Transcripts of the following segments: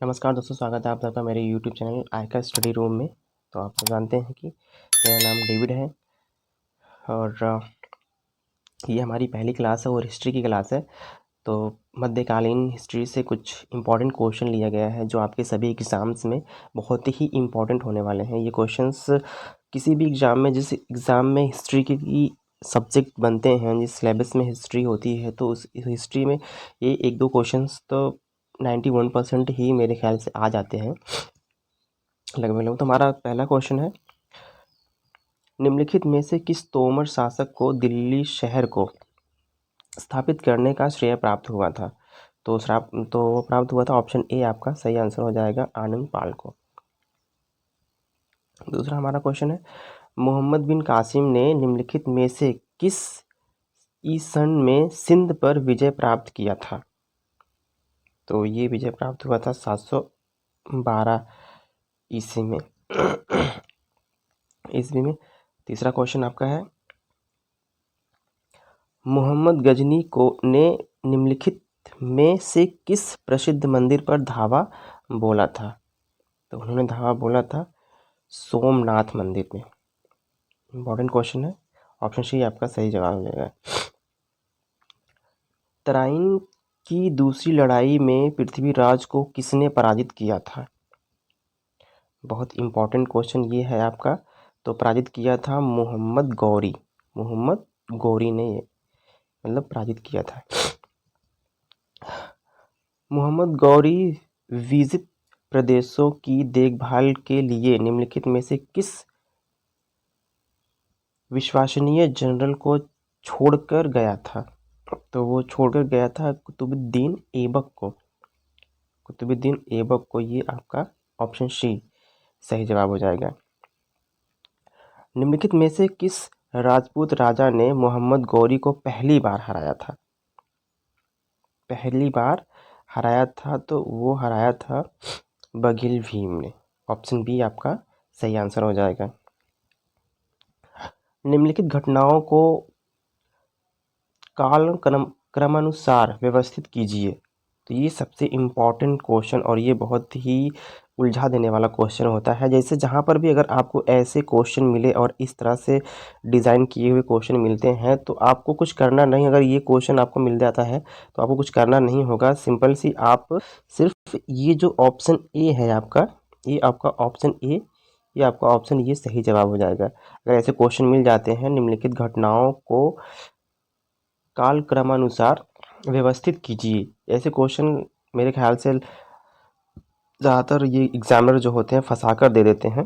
नमस्कार दोस्तों, स्वागत है आप सबका मेरे यूट्यूब चैनल आयका स्टडी रूम में। तो आप सब जानते हैं कि मेरा नाम डेविड है और ये हमारी पहली क्लास है और हिस्ट्री की क्लास है। तो मध्यकालीन हिस्ट्री से कुछ इम्पॉर्टेंट क्वेश्चन लिया गया है जो आपके सभी एग्ज़ाम्स में बहुत ही इम्पॉर्टेंट होने वाले हैं। ये क्वेश्चंस किसी भी एग्ज़ाम में, जिस एग्ज़ाम में हिस्ट्री की सब्जेक्ट बनते हैं, जिस सिलेबस में हिस्ट्री होती है, तो उस हिस्ट्री में ये एक दो क्वेश्चंस तो 91% ही मेरे ख्याल से आ जाते हैं लगभग। तो हमारा पहला क्वेश्चन है, निम्नलिखित में से किस तोमर शासक को दिल्ली शहर को स्थापित करने का श्रेय प्राप्त हुआ था? तो प्राप्त हुआ था, ऑप्शन ए आपका सही आंसर हो जाएगा, आनंद पाल को। दूसरा हमारा क्वेश्चन है, मोहम्मद बिन कासिम ने निम्नलिखित में से किस ईसन में सिंध पर विजय प्राप्त किया था? तो ये विजय प्राप्त हुआ था 712 ईस्वी में। तीसरा क्वेश्चन आपका है, मोहम्मद गजनी को ने निम्नलिखित में से किस प्रसिद्ध मंदिर पर धावा बोला था? तो उन्होंने धावा बोला था सोमनाथ मंदिर में। इम्पॉर्टेंट क्वेश्चन है, ऑप्शन सी आपका सही जवाब हो जाएगा। तराइन की दूसरी लड़ाई में पृथ्वीराज को किसने पराजित किया था? बहुत इम्पॉर्टेंट क्वेश्चन ये है आपका। तो पराजित किया था मोहम्मद गौरी ने पराजित किया था। मोहम्मद गौरी विजित प्रदेशों की देखभाल के लिए निम्नलिखित में से किस विश्वसनीय जनरल को छोड़कर गया था? तो वो छोड़कर गया था कुतुबुद्दीन ऐबक को। ये आपका ऑप्शन सी सही जवाब हो जाएगा। निम्नलिखित में से किस राजपूत राजा ने मोहम्मद गौरी को पहली बार हराया था? तो वो हराया था बघिल भीम ने। ऑप्शन बी आपका सही आंसर हो जाएगा। निम्नलिखित घटनाओं को काल क्रमानुसार व्यवस्थित कीजिए। तो ये सबसे इम्पॉर्टेंट क्वेश्चन और ये बहुत ही उलझा देने वाला क्वेश्चन होता है। जैसे जहाँ पर भी अगर आपको ऐसे क्वेश्चन मिले और इस तरह से डिज़ाइन किए हुए क्वेश्चन मिलते हैं तो आपको कुछ करना नहीं। अगर ये क्वेश्चन आपको मिल जाता है तो आपको कुछ करना नहीं होगा। सिंपल सी आप सिर्फ ये जो ऑप्शन ए है आपका, ये आपका ऑप्शन ये सही जवाब हो जाएगा। अगर ऐसे क्वेश्चन मिल जाते हैं, निम्नलिखित घटनाओं को कालक्रमानुसार व्यवस्थित कीजिए, ऐसे क्वेश्चन मेरे ख्याल से ज़्यादातर ये एग्जामिनर जो होते हैं फंसा कर दे देते हैं।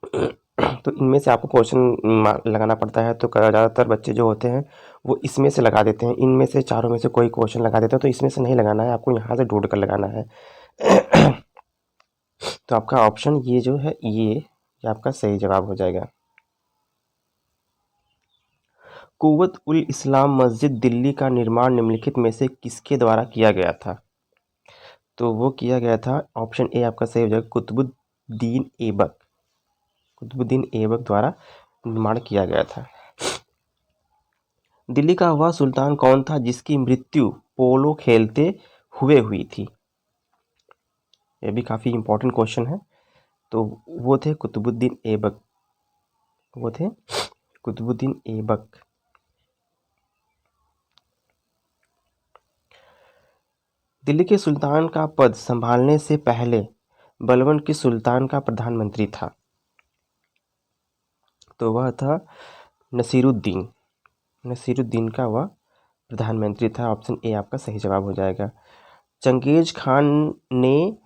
तो इनमें से आपको क्वेश्चन लगाना पड़ता है। तो ज़्यादातर बच्चे जो होते हैं वो इसमें से लगा देते हैं, इनमें से चारों में से कोई क्वेश्चन लगा देते हैं। तो इसमें से नहीं लगाना है, आपको यहाँ से ढूंढ कर लगाना है। तो आपका ऑप्शन ये जो है ये आपका सही जवाब हो जाएगा। कुव्वत उल इस्लाम मस्जिद दिल्ली का निर्माण निम्नलिखित में से किसके द्वारा किया गया था? तो वो किया गया था, ऑप्शन ए आपका सही हो जाएगा, कुतुबुद्दीन ऐबक द्वारा निर्माण किया गया था। दिल्ली का वह सुल्तान कौन था जिसकी मृत्यु पोलो खेलते हुए हुई थी? यह भी काफ़ी इम्पोर्टेंट क्वेश्चन है। तो वो थे कुतुबुद्दीन ऐबक। दिल्ली के सुल्तान का पद संभालने से पहले बलबन किस सुल्तान का प्रधानमंत्री था? तो वह था नसीरुद्दीन का वह प्रधानमंत्री था। ऑप्शन ए आपका सही जवाब हो जाएगा। चंगेज खान ने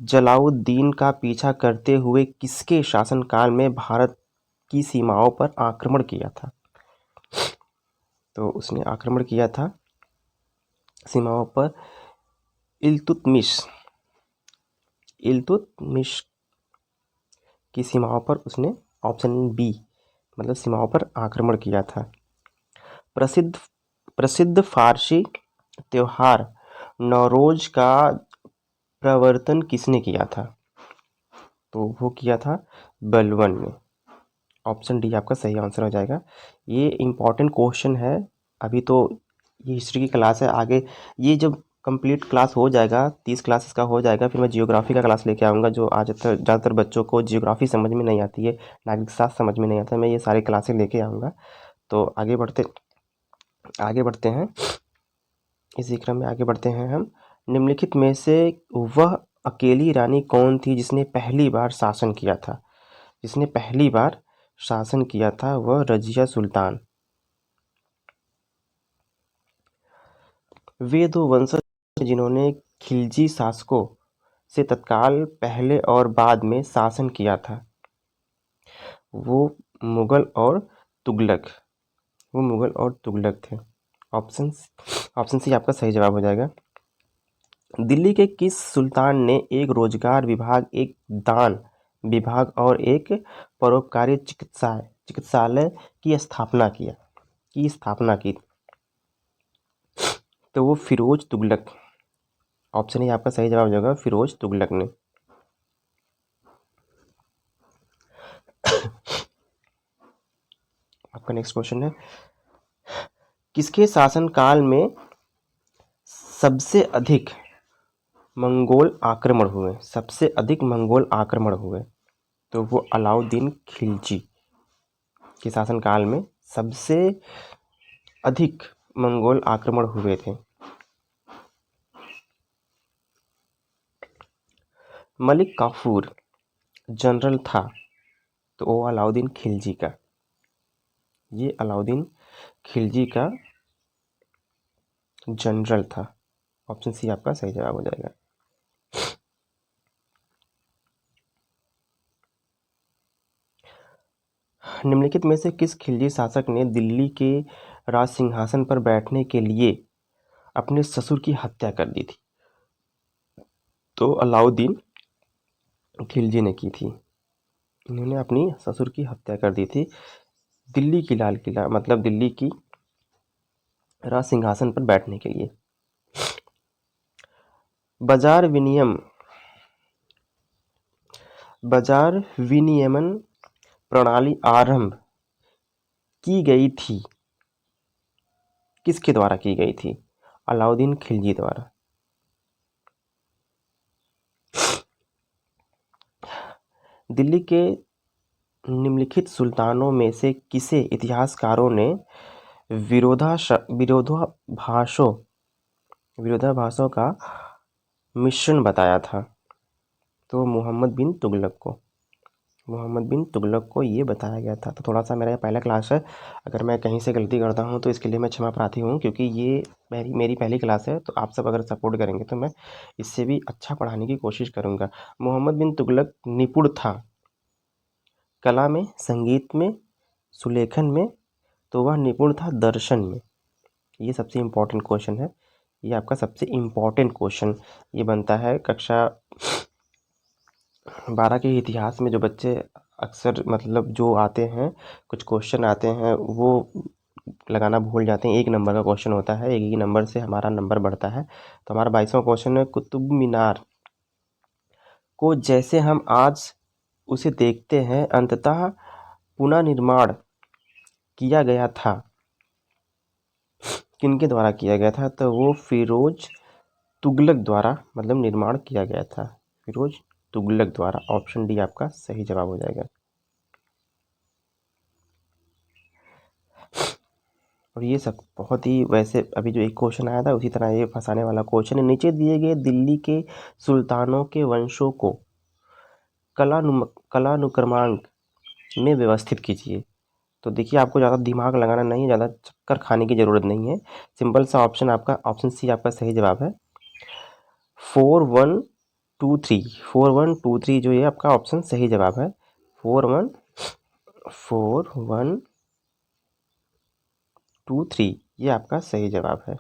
जलाउद्दीन का पीछा करते हुए किसके शासनकाल में भारत की सीमाओं पर आक्रमण किया था? तो उसने आक्रमण किया था सीमाओं पर इल्तुतमिश की सीमाओं पर उसने, ऑप्शन बी सीमाओं पर आक्रमण किया था। प्रसिद्ध फारसी त्योहार नौरोज का प्रवर्तन किसने किया था? तो वो किया था बलबन ने। ऑप्शन डी आपका सही आंसर हो जाएगा। ये इम्पॉर्टेंट क्वेश्चन है। अभी तो ये हिस्ट्री की क्लास है, आगे ये जब कंप्लीट क्लास हो जाएगा, 30 क्लासेस का हो जाएगा, फिर मैं जियोग्राफी का क्लास लेके आऊँगा, जो आज तक ज़्यादातर बच्चों को जियोग्राफी समझ में नहीं आती है, नागरिक शास्त्र समझ में नहीं आता, मैं ये सारी क्लासें लेके आऊँगा। तो आगे बढ़ते हैं, इसी क्रम में आगे बढ़ते हैं हम। निम्नलिखित में से वह अकेली रानी कौन थी जिसने पहली बार शासन किया था? जिसने पहली बार शासन किया था वह रजिया सुल्तान। वे दो वंशज जिन्होंने खिलजी शासकों से तत्काल पहले और बाद में शासन किया था, वो मुगल और तुगलक थे। ऑप्शन सी आपका सही जवाब हो जाएगा। दिल्ली के किस सुल्तान ने एक रोजगार विभाग, एक दान विभाग और एक परोपकारी चिकित्सालय की स्थापना की? तो वो फिरोज तुगलक। ऑप्शन ए आपका सही जवाब हो जाएगा, फिरोज तुगलक ने। आपका नेक्स्ट क्वेश्चन है, किसके शासनकाल में सबसे अधिक मंगोल आक्रमण हुए? तो वो अलाउद्दीन खिलजी के शासनकाल में सबसे अधिक मंगोल आक्रमण हुए थे। मलिक काफूर जनरल था, तो वो अलाउद्दीन खिलजी का, ये अलाउद्दीन खिलजी का जनरल था। ऑप्शन सी आपका सही जवाब हो जाएगा। निम्नलिखित में से किस खिलजी शासक ने दिल्ली के राज सिंहासन पर बैठने के लिए अपने ससुर की हत्या कर दी थी? तो अलाउद्दीन खिलजी ने की थी। इन्होंने अपनी ससुर की हत्या कर दी थी दिल्ली की लाल किला, मतलब दिल्ली की राज सिंहासन पर बैठने के लिए। बाजार विनियमन प्रणाली आरंभ की गई थी, किसके द्वारा की गई थी? अलाउद्दीन खिलजी द्वारा। दिल्ली के निम्नलिखित सुल्तानों में से किसे इतिहासकारों ने विरोधाभासों का मिश्रण बताया था? तो मोहम्मद बिन तुगलक को ये बताया गया था। तो थोड़ा सा मेरा पहला क्लास है, अगर मैं कहीं से गलती करता हूँ तो इसके लिए मैं क्षमा प्रार्थी हूँ, क्योंकि ये मेरी पहली क्लास है। तो आप सब अगर सपोर्ट करेंगे तो मैं इससे भी अच्छा पढ़ाने की कोशिश करूँगा। मोहम्मद बिन तुगलक निपुण था कला में, संगीत में, सुलेखन में, तो वह निपुण था दर्शन में। ये सबसे इम्पोर्टेंट क्वेश्चन है, ये आपका सबसे इम्पोर्टेंट क्वेश्चन ये बनता है कक्षा 12 के इतिहास में। जो बच्चे अक्सर मतलब जो आते हैं, कुछ क्वेश्चन आते हैं वो लगाना भूल जाते हैं। 1 नंबर का क्वेश्चन होता है, 1 ही नंबर से हमारा नंबर बढ़ता है। तो हमारा 22वां क्वेश्चन है, कुतुब मीनार को जैसे हम आज उसे देखते हैं अंततः पुनर्निर्माण किया गया था, किनके द्वारा किया गया था? तो वो फिरोज तुगलक द्वारा मतलब निर्माण किया गया था, फिरोज तुगलक द्वारा। ऑप्शन डी आपका सही जवाब हो जाएगा। और ये सब बहुत ही, वैसे अभी जो एक क्वेश्चन आया था उसी तरह ये फंसाने वाला क्वेश्चन है। नीचे दिए गए दिल्ली के सुल्तानों के वंशों को कालानुक्रमांक में व्यवस्थित कीजिए। तो देखिए, आपको ज़्यादा दिमाग लगाना नहीं है, ज़्यादा चक्कर खाने की ज़रूरत नहीं है। सिंपल सा ऑप्शन आपका, ऑप्शन सी आपका सही जवाब है। 4 1 2 3 जो ये आपका ऑप्शन सही जवाब है। 4 1 4 1 2 3 ये आपका सही जवाब है।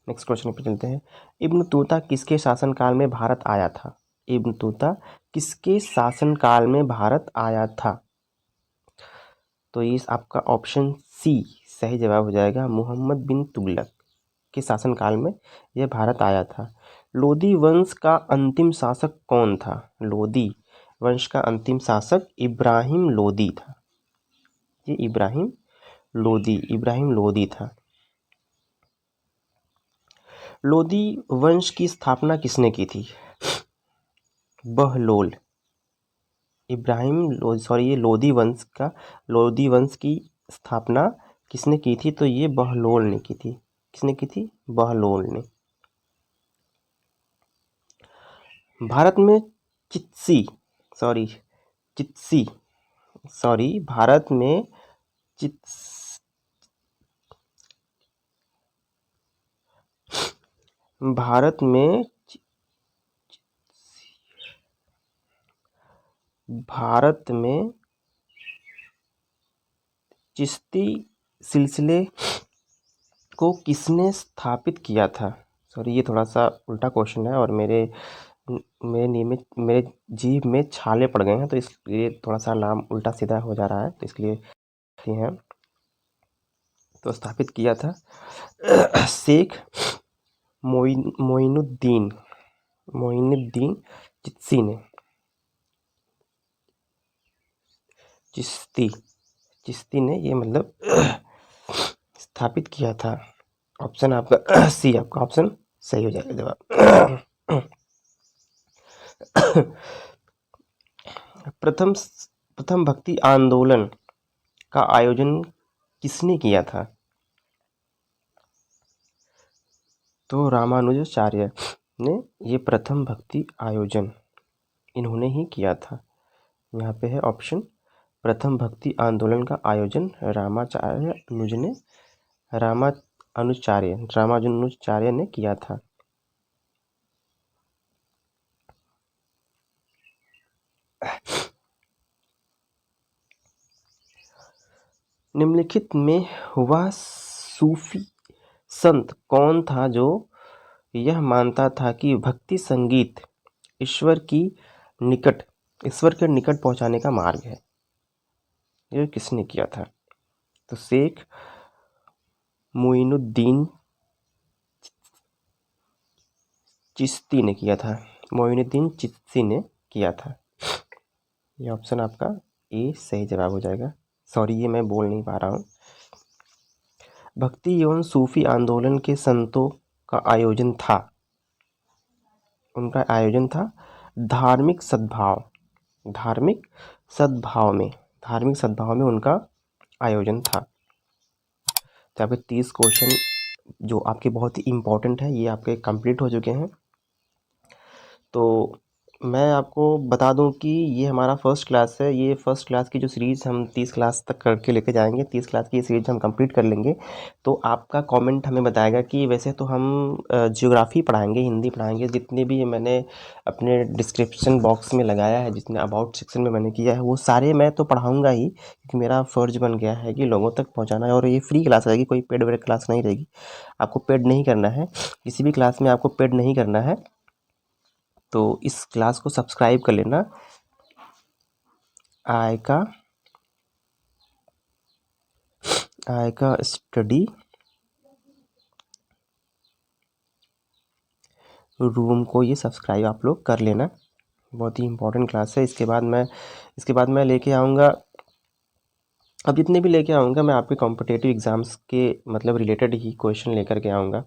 नेक्स्ट क्वेश्चन पे चलते हैं। इब्न तूता किसके शासनकाल में भारत आया था? इब्न तूता किसके शासनकाल में भारत आया था? तो ये आपका ऑप्शन सी सही जवाब हो जाएगा। मोहम्मद बिन तुगलक के शासनकाल में यह भारत आया था। लोदी वंश का अंतिम शासक कौन था? लोदी वंश का अंतिम शासक इब्राहिम लोदी था। ये इब्राहिम लोदी, इब्राहिम लोदी था। लोदी वंश की स्थापना किसने की थी? बहलोल। ये लोदी वंश की स्थापना किसने की थी? तो ये बहलोल ने की थी। किसने की थी? बहलोल ने। भारत में चित्सी सॉरी चित्सी सॉरी भारत में चित्स भारत में भारत में चिश्ती सिलसिले को किसने स्थापित किया था? सॉरी, ये थोड़ा सा उल्टा क्वेश्चन है और मेरे जीभ में छाले पड़ गए हैं, तो इसलिए थोड़ा सा नाम उल्टा सीधा हो जा रहा है, तो इसलिए हैं। तो स्थापित किया था शेख मोइनुद्दीन चिश्ती ने। चिश्ती ने ये मतलब स्थापित किया था। ऑप्शन आपका सी, आपका ऑप्शन सही हो जाएगा जवाब। प्रथम भक्ति आंदोलन का आयोजन किसने किया था? तो रामानुजाचार्य ने ये प्रथम भक्ति आयोजन इन्होंने ही किया था। यहाँ पे है ऑप्शन, प्रथम भक्ति आंदोलन का आयोजन रामानुजाचार्य ने किया था। निम्नलिखित में वह सूफी संत कौन था जो यह मानता था कि भक्ति संगीत ईश्वर के निकट पहुंचाने का मार्ग है? ये किसने किया था? तो शेख मोइनुद्दीन चिश्ती ने किया था। मोइनुद्दीन चिश्ती ने किया था। ये ऑप्शन आपका ए सही जवाब हो जाएगा। सॉरी, ये मैं बोल नहीं पा रहा हूँ। भक्ति एवं सूफी आंदोलन के संतों का आयोजन था, उनका आयोजन था धार्मिक सद्भाव में उनका आयोजन था। तो आपके 30 क्वेश्चन जो आपके बहुत ही इम्पोर्टेंट है, ये आपके कंप्लीट हो चुके हैं। तो मैं आपको बता दूं कि ये हमारा फर्स्ट क्लास है। ये फर्स्ट क्लास की जो सीरीज़ हम 30 क्लास तक करके लेके जाएंगे, 30 क्लास की ये सीरीज हम कंप्लीट कर लेंगे। तो आपका कमेंट हमें बताएगा कि वैसे तो हम ज्योग्राफी पढ़ाएंगे, हिंदी पढ़ाएंगे, जितने भी मैंने अपने डिस्क्रिप्शन बॉक्स में लगाया है, जितने अबाउट सेक्शन में मैंने किया है, वो सारे मैं तो पढ़ाऊँगा ही, क्योंकि मेरा फ़र्ज बन गया है कि लोगों तक पहुँचाना है। और ये फ्री क्लास रहेगी, कोई पेड वेड क्लास नहीं रहेगी। आपको पेड नहीं करना है, किसी भी क्लास में आपको पेड नहीं करना है। तो इस क्लास को सब्सक्राइब कर लेना। आयका स्टडी रूम को ये सब्सक्राइब आप लोग कर लेना। बहुत ही इम्पोर्टेंट क्लास है। इसके बाद मैं लेके आऊँगा, अब जितने भी लेके आऊँगा मैं आपके कॉम्पिटिटिव एग्ज़ाम्स के मतलब रिलेटेड ही क्वेश्चन लेकर के आऊँगा।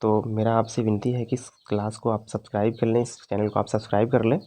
तो मेरा आपसे विनती है कि इस क्लास को आप सब्सक्राइब कर लें, इस चैनल को आप सब्सक्राइब कर लें।